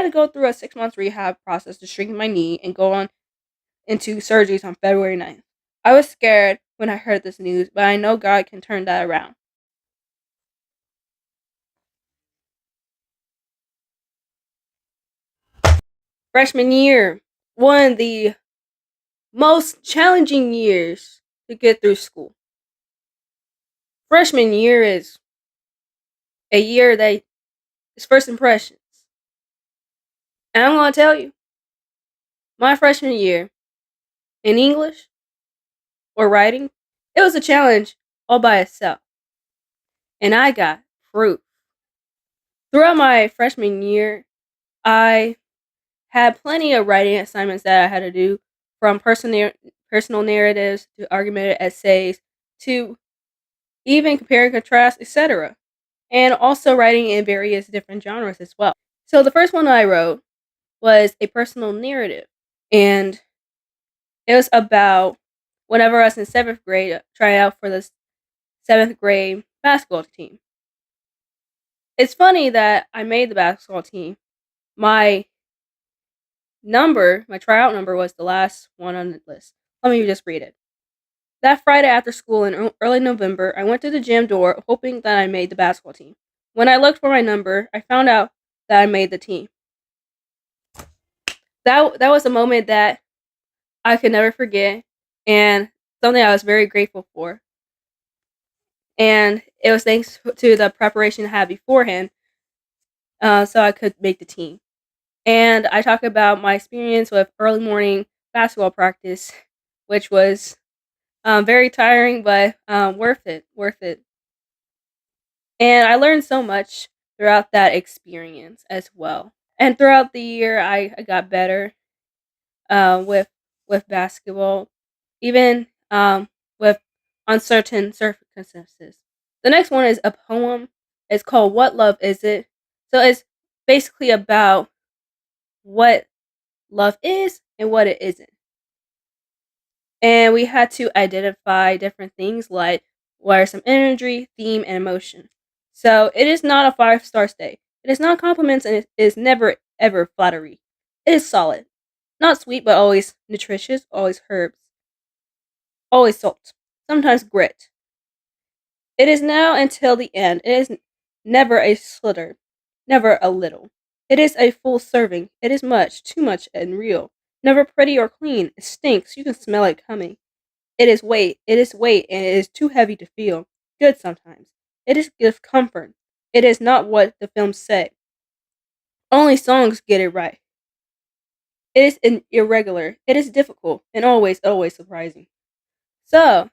to go through a 6 month rehab process to strengthen my knee and go on into surgeries on February 9th. I was scared when I heard this news, but I know God can turn that around. Freshman year, one of the most challenging years to get through school. Freshman year is a year that is first impressions. And I'm going to tell you, my freshman year in English or writing, it was a challenge all by itself. And I got proof. Throughout my freshman year, I had plenty of writing assignments that I had to do, from personal narratives to argumentative essays to even compare and contrast, etc. And also writing in various different genres as well. So the first one I wrote was a personal narrative, and it was about whenever I was in seventh grade, trying out for the seventh grade basketball team. It's funny that I made the basketball team. My my tryout number was the last one on the list. Let me just read it. That Friday after school in early November, I went to the gym door hoping that I made the basketball team. When I looked for my number, I found out that I made the team. That was a moment that I could never forget, and something I was very grateful for. And it was thanks to the preparation I had beforehand, so I could make the team. And I talk about my experience with early morning basketball practice, which was very tiring, but worth it, worth it. And I learned so much throughout that experience as well. And throughout the year, I got better with basketball, even with uncertain circumstances. The next one is a poem. It's called "What Love Is It?" So it's basically about what love is and what it isn't. And we had to identify different things like what are some imagery, theme, and emotion. So it is not a 5 star stay. It is not compliments, and it is never ever flattery. It is solid. Not sweet, but always nutritious, always herbs, always salt, sometimes grit. It is now until the end. It is never a slither, never a little. It is a full serving. It is much, too much and real. Never pretty or clean. It stinks. You can smell it coming. It is weight, and it is too heavy to feel. Good sometimes. It is gives comfort. It is not what the films say. Only songs get it right. It is irregular. It is difficult, and always, always surprising. So,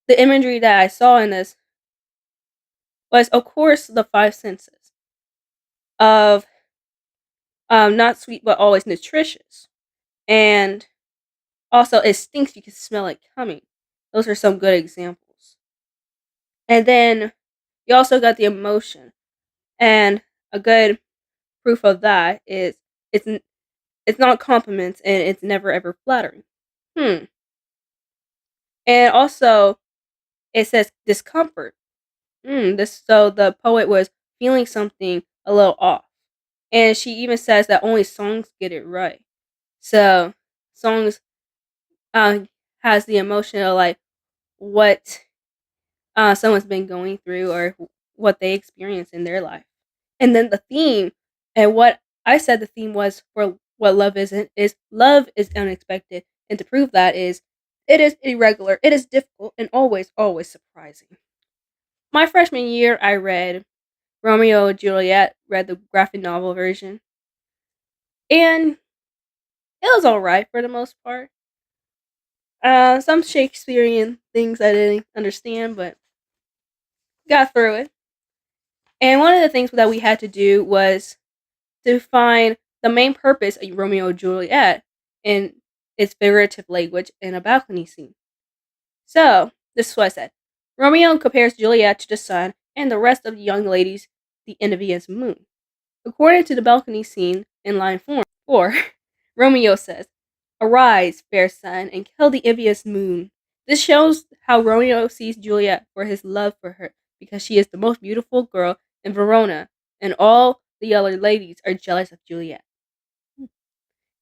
the imagery that I saw in this was, of course, the five senses of not sweet but always nutritious, and also it stinks. You can smell it coming. Those are some good examples. And then you also got the emotion, and a good proof of that is it's it's not compliments, and it's never ever flattering. Hmm. And also it says discomfort. This so the poet was feeling something a little off. And she even says that only songs get it right. So songs uh has the emotion of like what someone's been going through, or what they experience in their life. And then the theme, and what I said the theme was for what love isn't, is love is unexpected. And to prove that is, it is irregular, it is difficult, and always, always surprising. My freshman year, I read Romeo and Juliet, read the graphic novel version, and it was alright for the most part. Some Shakespearean things I didn't understand, but got through it. And one of the things that we had to do was to find the main purpose of Romeo and Juliet in its figurative language in a balcony scene. So, this is what I said. Romeo compares Juliet to the sun, and the rest of the young ladies the envious moon. According to the balcony scene in line 4, Romeo says, "Arise, fair sun, and kill the envious moon." This shows how Romeo sees Juliet for his love for her, because she is the most beautiful girl in Verona, and all the other ladies are jealous of Juliet.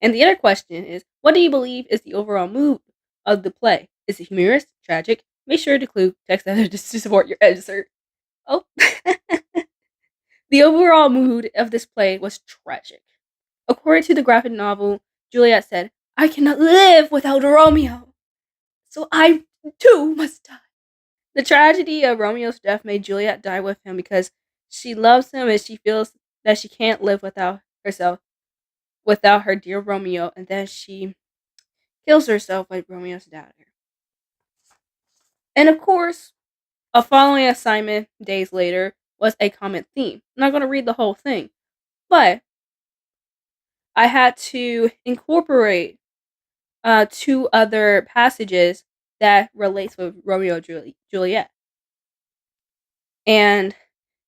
And the other question is, what do you believe is the overall mood of the play? Is it humorous, tragic? Make sure to include text editors to support your editor. Oh. The overall mood of this play was tragic. According to the graphic novel, Juliet said, "I cannot live without Romeo, so I too must die." The tragedy of Romeo's death made Juliet die with him because she loves him and she feels that she can't live without her dear Romeo, and then she kills herself like Romeo's daughter. And of course, a following assignment days later was a common theme. I'm not going to read the whole thing, but I had to incorporate two other passages that relates with Romeo and Juliet. And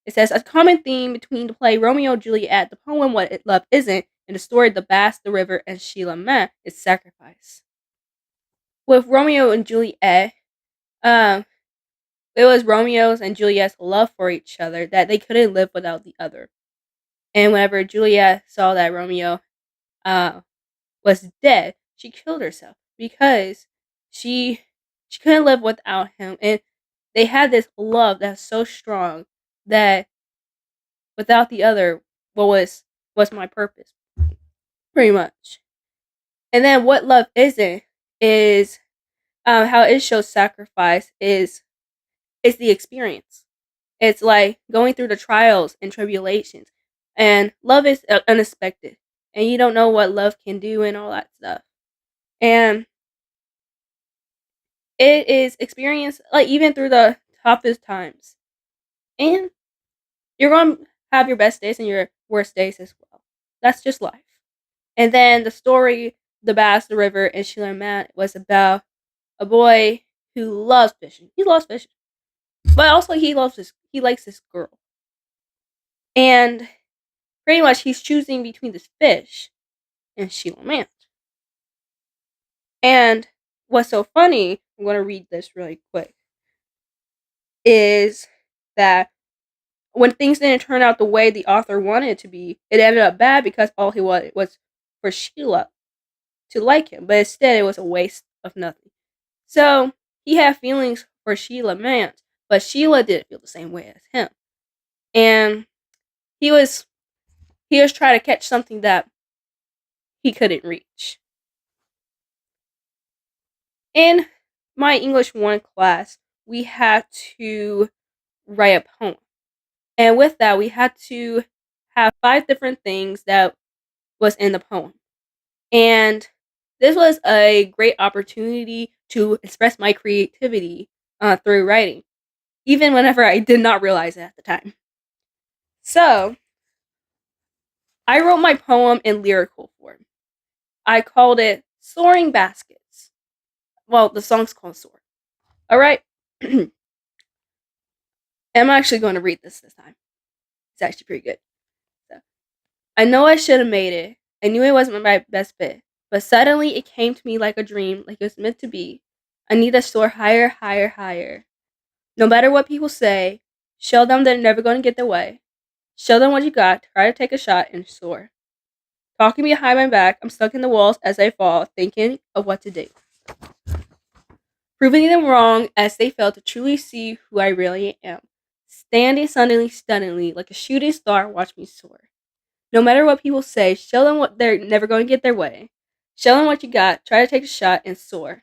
it says, a common theme between the play Romeo and Juliet, the poem What Love Isn't, and the story The Bass, the River, and Sheila Main is sacrifice. With Romeo and Juliet, um, it was Romeo's and Juliet's love for each other that they couldn't live without the other. And whenever Juliet saw that Romeo was dead, she killed herself because she couldn't live without him. And they had this love that's so strong that without the other, what was my purpose, pretty much. And then what love isn't is how it shows sacrifice is the experience. It's like going through the trials and tribulations, and love is unexpected, and you don't know what love can do and all that stuff. And it is experienced like even through the toughest times, and you're going to have your best days and your worst days as well. That's just life. And then the story, The Bass, the River, and Sheila Main was about a boy who loves fishing. He loves fishing, but also he likes this girl, and pretty much he's choosing between this fish and Sheila Main. And what's so funny, I'm going to read this really quick, is that when things didn't turn out the way the author wanted it to be, it ended up bad because all he wanted was for Sheila to like him, but instead it was a waste of nothing. So he had feelings for Sheila Main, but Sheila didn't feel the same way as him, and he was trying to catch something that he couldn't reach. In my English 1 class, we had to write a poem. And with that, we had to have 5 different things that was in the poem. And this was a great opportunity to express my creativity through writing, even whenever I did not realize it at the time. So, I wrote my poem in lyrical form. I called it Soaring Baskets. Well, the song's called Soar. Alright? I'm actually going to read this time. It's actually pretty good. So, I know I should have made it. I knew it wasn't my best fit. But suddenly it came to me like a dream, like it was meant to be. I need to soar higher, higher, higher. No matter what people say, show them they're never going to get their way. Show them what you got, try to take a shot, and soar. Talking behind my back, I'm stuck in the walls as I fall, thinking of what to do. Proving them wrong as they fail to truly see who I really am. Standing suddenly, stunningly, like a shooting star, watch me soar. No matter what people say, show them what they're never going to get their way. Show them what you got, try to take a shot, and soar.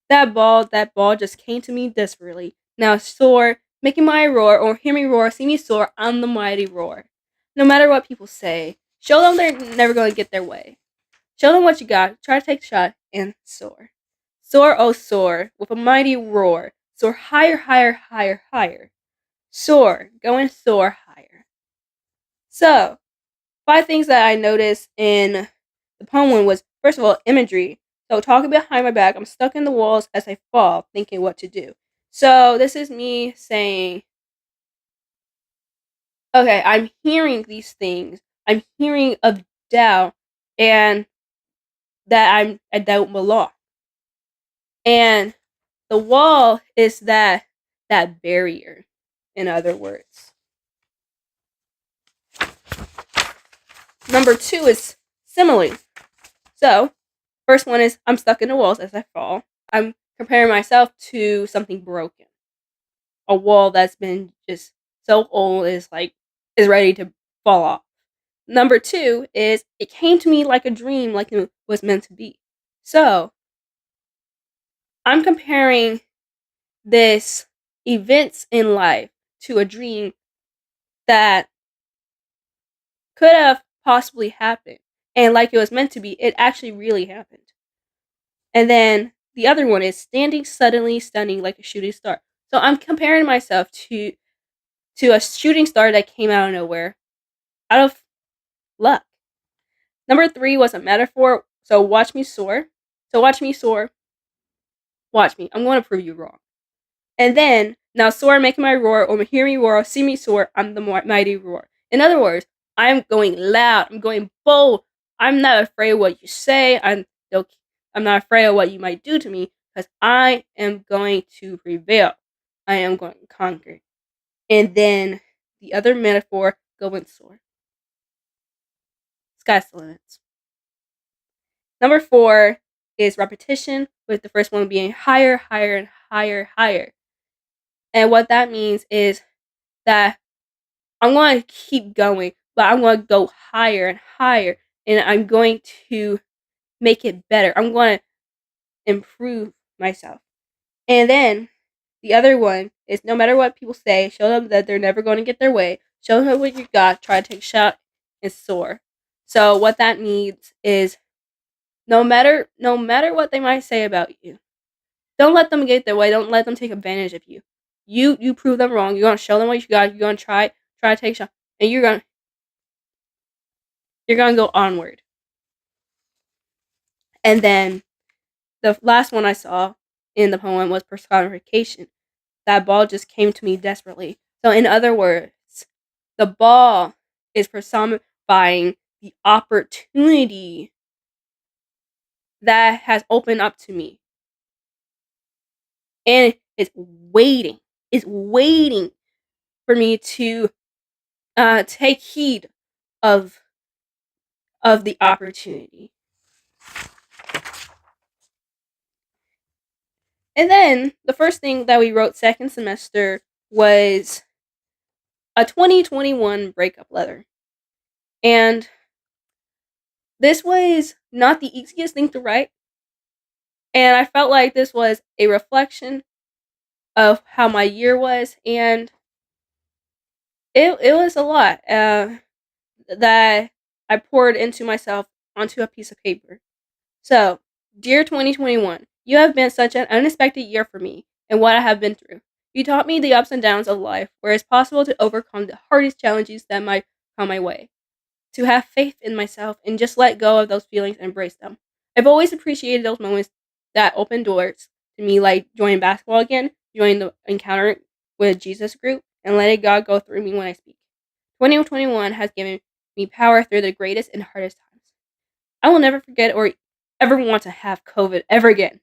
That ball just came to me desperately. Now soar, making my roar, or hear me roar, see me soar, I'm the mighty roar. No matter what people say, show them they're never going to get their way. Show them what you got, try to take a shot, and soar. Soar, oh soar, with a mighty roar. Soar higher, higher, higher, higher. Soar, go and soar higher. So, 5 things that I noticed in the poem was, first of all, imagery. So, talking behind my back, I'm stuck in the walls as I fall, thinking what to do. So, this is me saying, okay, I'm hearing these things. I'm hearing of doubt and that I don't belong. And the wall is that barrier, in other words. Number 2 is simile. So, first one is I'm stuck in the walls as I fall. I'm comparing myself to something broken. A wall that's been just so old is ready to fall off. Number 2 is it came to me like a dream, like it was meant to be. So, I'm comparing this events in life to a dream that could have possibly happened. And like it was meant to be, it actually really happened. And then the other one is standing suddenly stunning like a shooting star. So I'm comparing myself to a shooting star that came out of nowhere, out of luck. Number 3 was a metaphor. So watch me soar. So watch me soar. Watch me. I'm going to prove you wrong. And then now soar, make my roar, or hear me roar, see me soar. I'm the mighty roar. In other words, I'm going loud. I'm going bold. I'm not afraid of what you say. I'm not afraid of what you might do to me because I am going to prevail. I am going to conquer. And then the other metaphor, go and soar. Sky's the limit. Number 4 is repetition, with the first one being higher, higher, and higher, higher. And what that means is that I'm going to keep going, but I'm going to go higher and higher, and I'm going to make it better. I'm going to improve myself. And then the other one is no matter what people say, show them that they're never going to get their way. Show them what you got. Try to take a shot and soar. So what that means is no matter what they might say about you, don't let them get their way. Don't let them take advantage of you. You prove them wrong. You're gonna show them what you got. You're gonna try to take a shot, and you're gonna go onward. And then the last one I saw in the poem was personification. That ball just came to me desperately. So in other words, the ball is personifying the opportunity that has opened up to me. And it's waiting. It's waiting for me to take heed of the opportunity. And then the first thing that we wrote second semester was a 2021 breakup letter. And this was not the easiest thing to write. And I felt like this was a reflection of how my year was, and it was a lot that I poured into myself onto a piece of paper. So, dear 2021, you have been such an unexpected year for me and what I have been through. You taught me the ups and downs of life, where it's possible to overcome the hardest challenges that might come my way. To have faith in myself and just let go of those feelings and embrace them. I've always appreciated those moments that open doors to me, like joining basketball again, joining the Encounter with Jesus group, and letting God go through me when I speak. 2021 has given me power through the greatest and hardest times. I will never forget or ever want to have COVID ever again.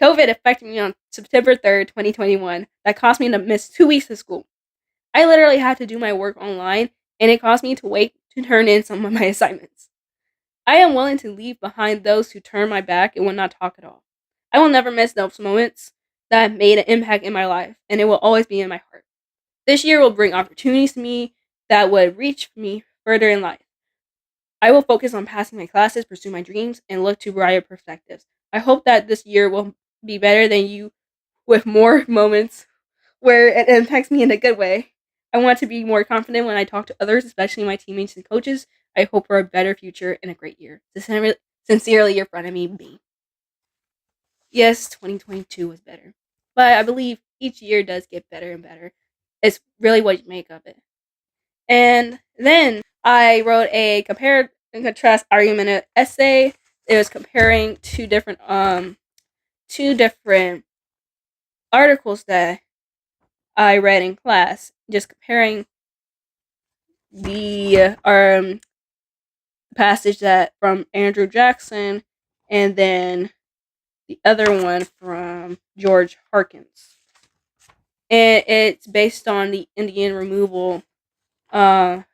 COVID affected me on September 3rd, 2021. That caused me to miss 2 weeks of school. I literally had to do my work online, and it caused me to wait to turn in some of my assignments. I am willing to leave behind those who turn my back and will not talk at all. I will never miss those moments that made an impact in my life, and it will always be in my heart. This year will bring opportunities to me that would reach me further in life. I will focus on passing my classes, pursue my dreams, and look to brighter perspectives. I hope that this year will be better than you, with more moments where it impacts me in a good way. I want to be more confident when I talk to others, especially my teammates and coaches. I hope for a better future and a great year. Sincerely, your friend, B. Yes, 2022 was better, but I believe each year does get better and better. It's really what you make of it. And then I wrote a compare and contrast argument essay. It was comparing two different articles that I read in class, just comparing the passage that from Andrew Jackson and then the other one from George Harkins. And it's based on the Indian Removal Act.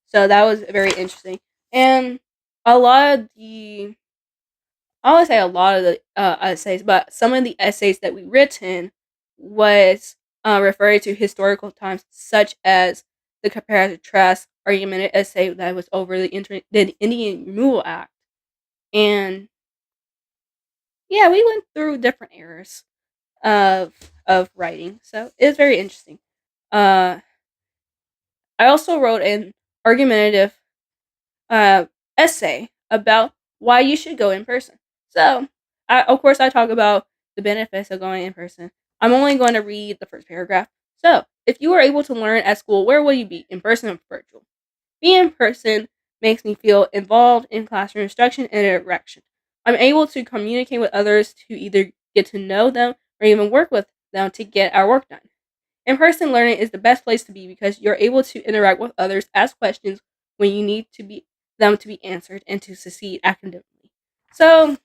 So that was very interesting. And a lot of the, I want to say a lot of the essays, but some of the essays that we written was referring to historical times, such as the comparative trust argumented essay that was over the Indian Removal Act. And yeah, we went through different eras of writing, so it was very interesting. Uh, I also wrote an argumentative uh, essay about why you should go in person. So, of course, I talk about the benefits of going in person. I'm only going to read the first paragraph. So, if you were able to learn at school, where will you be? In person or virtual? Being in person makes me feel involved in classroom instruction and interaction. I'm able to communicate with others to either get to know them or even work with them to get our work done. In person learning is the best place to be because you're able to interact with others, ask questions when you need to be them to be answered, and to succeed academically. So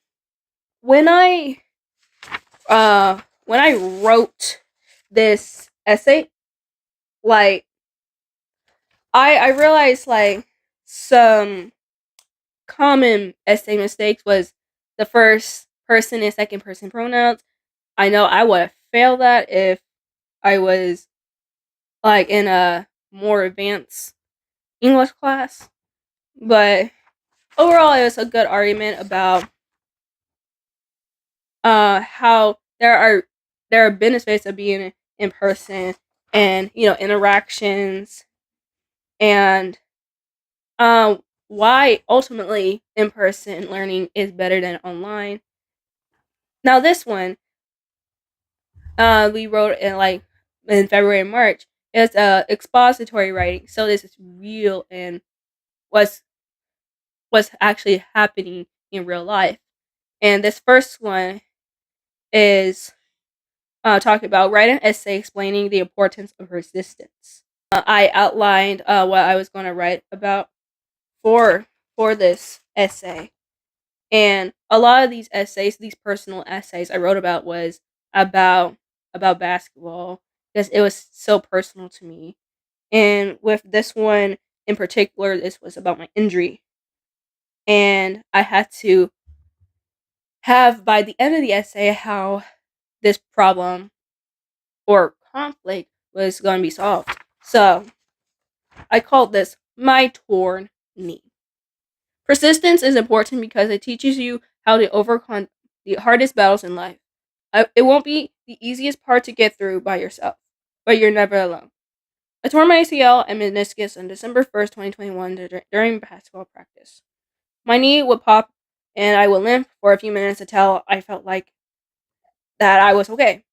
when I when I wrote this essay, like I realized like some common essay mistakes was the first person and second person pronouns. I know I would have failed that if I was like in a more advanced English class. But overall, it was a good argument about how there are benefits of being in person, and interactions, and why ultimately in person learning is better than online. Now this one we wrote in February and March. It's expository writing, so this is real and what's actually happening in real life. And this first one is talking about write an essay explaining the importance of resistance. I outlined what I was going to write about for this essay, and a lot of these essays, these personal essays I wrote about, was about basketball because it was so personal to me. And with this one in particular, this was about my injury, and I had to have by the end of the essay how this problem or conflict was going to be solved. So I called this my torn knee. Persistence is important because it teaches you how to overcome the hardest battles in life. It won't be the easiest part to get through by yourself, but you're never alone. I tore my ACL and meniscus on December 1st, 2021 during basketball practice. My knee would pop and I would limp for a few minutes until I felt like that I was okay.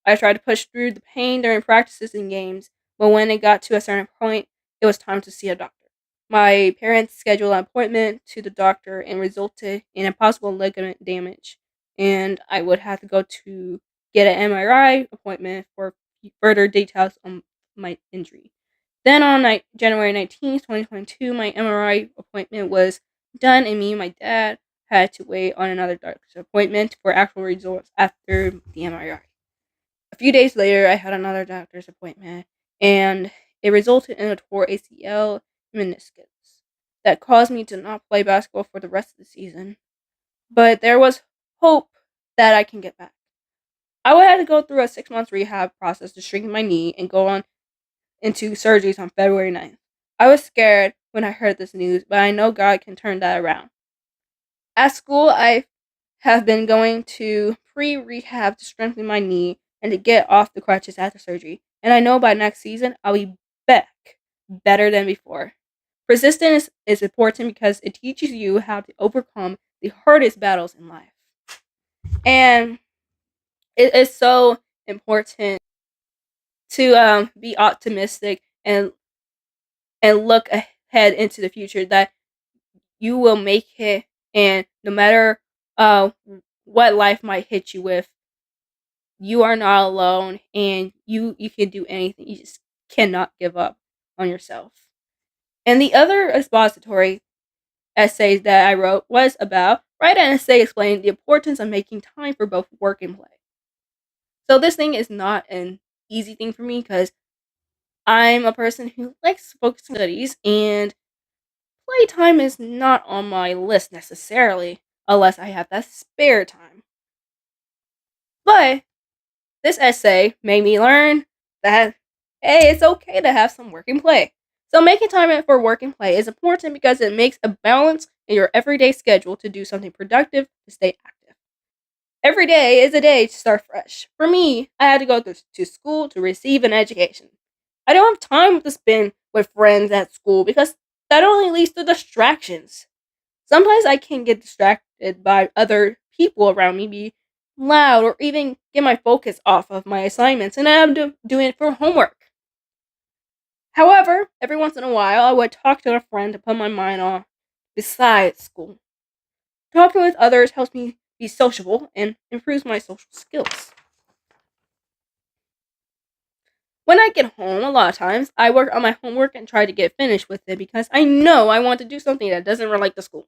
I tried to push through the pain during practices and games, but when it got to a certain point, it was time to see a doctor. My parents scheduled an appointment to the doctor and resulted in a possible ligament damage, and I would have to go to get an MRI appointment for further details on my injury. Then on January 19th, 2022, my MRI appointment was done, and me and my dad had to wait on another doctor's appointment for actual results after the MRI. A few days later, I had another doctor's appointment, and it resulted in a tore ACL meniscus that caused me to not play basketball for the rest of the season. But there was hope that I can get back. I would have to go through a 6 month rehab process to strengthen my knee and go on into surgeries on February 9th. I was scared when I heard this news, but I know God can turn that around. At school, I have been going to pre-rehab to strengthen my knee and to get off the crutches after surgery. And I know by next season, I'll be back better than before. Persistence is important because it teaches you how to overcome the hardest battles in life. And it is so important to be optimistic and look ahead into the future that you will make it, and no matter uh, what life might hit you with, you are not alone, and you can do anything. You just cannot give up on yourself. And the other expository essays that I wrote was about write an essay explaining the importance of making time for both work and play. So this thing is not an easy thing for me because I'm a person who likes to focus on studies, and playtime is not on my list necessarily, unless I have that spare time. But this essay made me learn that, hey, it's okay to have some work and play. So making time for work and play is important because it makes a balance in your everyday schedule to do something productive to stay active. Every day is a day to start fresh. For me, I had to go to school to receive an education. I don't have time to spend with friends at school because that only leads to distractions. Sometimes I can get distracted by other people around me be loud or even get my focus off of my assignments and I'm doing it for homework. However, every once in a while I would talk to a friend to put my mind off besides school. Talking with others helps me be sociable and improves my social skills. When I get home, a lot of times, I work on my homework and try to get finished with it because I know I want to do something that doesn't relate to school.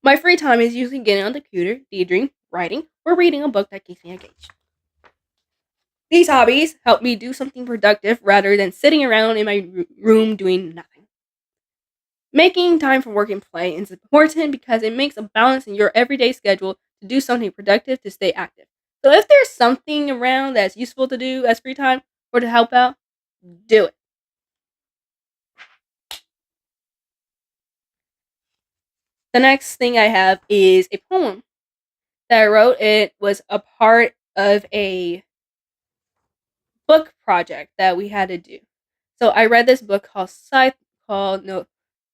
My free time is usually getting on the computer, daydreaming, writing, or reading a book that keeps me engaged. These hobbies help me do something productive rather than sitting around in my room doing nothing. Making time for work and play is important because it makes a balance in your everyday schedule to do something productive to stay active. So if there's something around that's useful to do as free time or to help out, do it. The next thing I have is a poem that I wrote. It was a part of a book project that we had to do. So I read this book called Scythe, called no,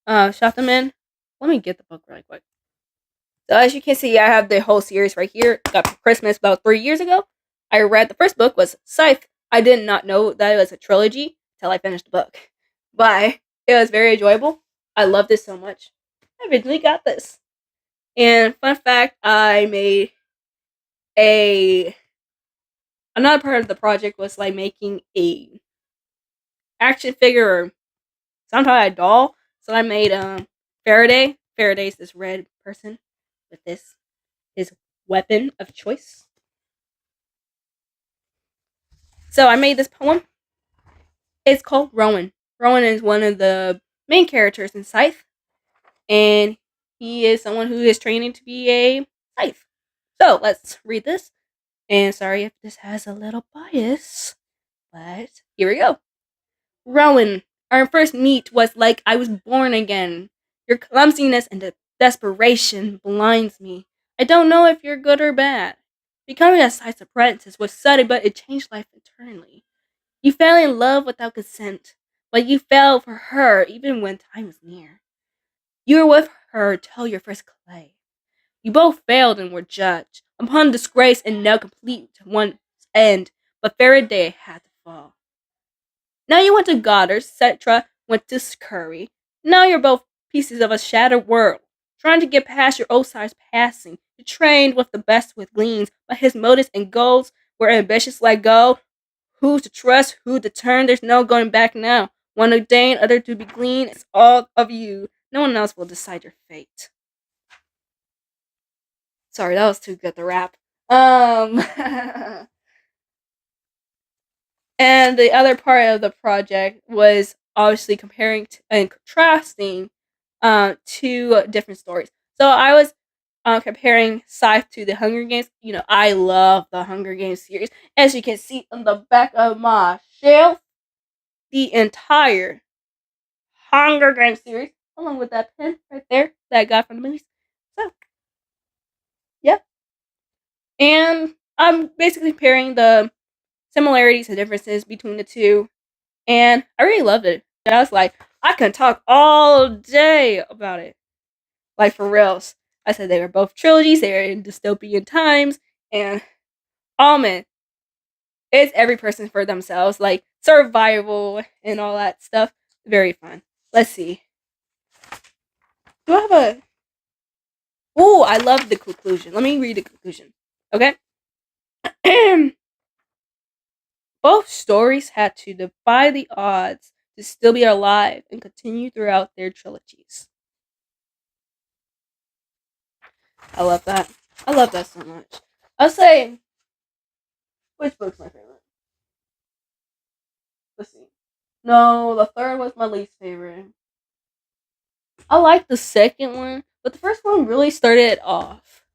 Shataman. Let me get the book really quick. So as you can see, I have the whole series right here. Got for Christmas about 3 years ago. I read the first book was Scythe. I did not know that it was a trilogy until I finished the book, but it was very enjoyable. I loved it so much. I eventually got this. And fun fact, I made a another part of the project was like making a action figure or sometimes a doll. So I made Faraday. Faraday's this red person with this his weapon of choice. So I made this poem. It's called Rowan. Rowan is one of the main characters in Scythe, and he is someone who is training to be a Scythe. So let's read this. And sorry if this has a little bias, but here we go. Rowan, our first meet was like I was born again. Your clumsiness and desperation blinds me. I don't know if you're good or bad. Becoming a Scythe's apprentice was sudden, but it changed life eternally. You fell in love without consent, but you fell for her even when time was near. You were with her till your first clay. You both failed and were judged. Upon disgrace and now complete to one's end, but Faraday had to fall. Now you went to Goddard, Cetra went to Scurry. Now you're both pieces of a shattered world, trying to get past your old side's passing. You trained with the best with gleans, but his motives and goals were ambitious like go. Who to trust, who to turn, there's no going back now. One ordained, other to be gleaned, it's all of you. No one else will decide your fate. Sorry, that was too good to rap. And the other part of the project was obviously comparing and contrasting two different stories. So I was comparing Scythe to the Hunger Games. You know, I love the Hunger Games series. As you can see on the back of my shelf, the entire Hunger Games series, along with that pen right there that I got from the movies. So, yep. And I'm basically comparing the similarities and differences between the two. And I really loved it. I was like, I can talk all day about it. Like, for reals. I said they were both trilogies, they were in dystopian times, and oh man, it's every person for themselves, like survival and all that stuff. Very fun. Let's see. Do I have a. Oh, I love the conclusion. Let me read the conclusion. Okay? Both stories had to defy the odds to still be alive and continue throughout their trilogies. I love that. I love that so much. I'll say, which book's my favorite? Let's see. No, the third was my least favorite. I like the second one, but the first one really started it off.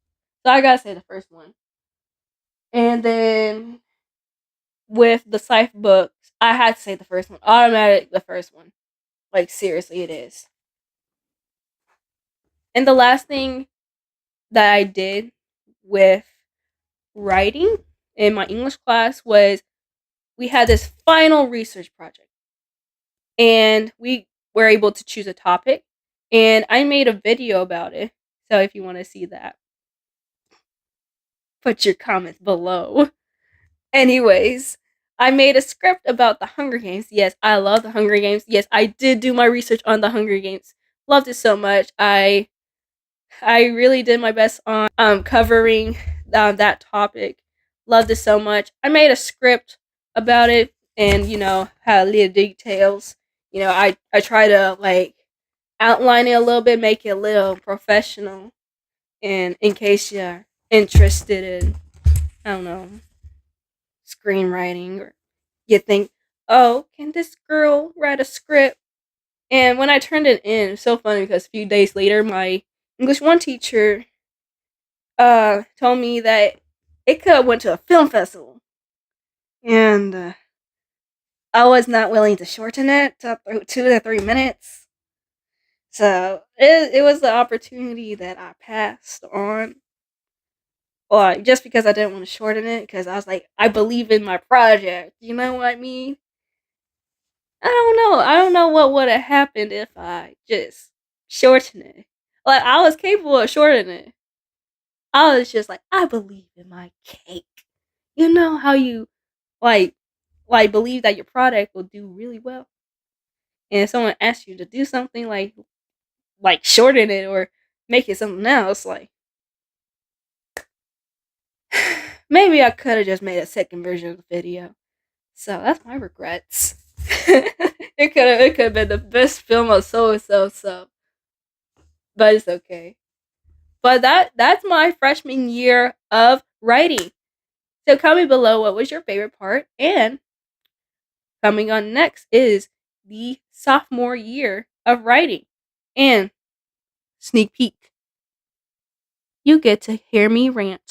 So I gotta say the first one. And then with the Scythe books, I had to say the first one. Automatic, the first one. Like, seriously, it is. And the last thing that I did with writing in my English class was we had this final research project. And we were able to choose a topic. And I made a video about it. So if you want to see that, put your comments below. Anyways, I made a script about the Hunger Games. Yes, I love the Hunger Games. Yes, I did do my research on the Hunger Games. Loved it so much. I really did my best on covering that topic. Loved it so much. I made a script about it, and had little details. I try to like outline it a little bit, make it a little professional, and in case you're interested in, I don't know, screenwriting, or you think, oh, can this girl write a script? And when I turned it in, it's so funny because a few days later, my English 1 teacher told me that it could have went to a film festival, and I was not willing to shorten it to 2 to 3 minutes. So it was the opportunity that I passed on. Well, just because I didn't want to shorten it, because I was like, I believe in my project. You know what I mean? I don't know. I don't know what would have happened if I just shortened it. Like, I was capable of shortening it. I was just like, I believe in my cake. You know how you like believe that your product will do really well, and if someone asks you to do something like shorten it or make it something else, like maybe I could have just made a second version of the video. So that's my regrets. It could have been the best film of so, but it's okay. But that's my freshman year of writing. So comment below what was your favorite part, and coming on next is the sophomore year of writing. And sneak peek, you get to hear me rant.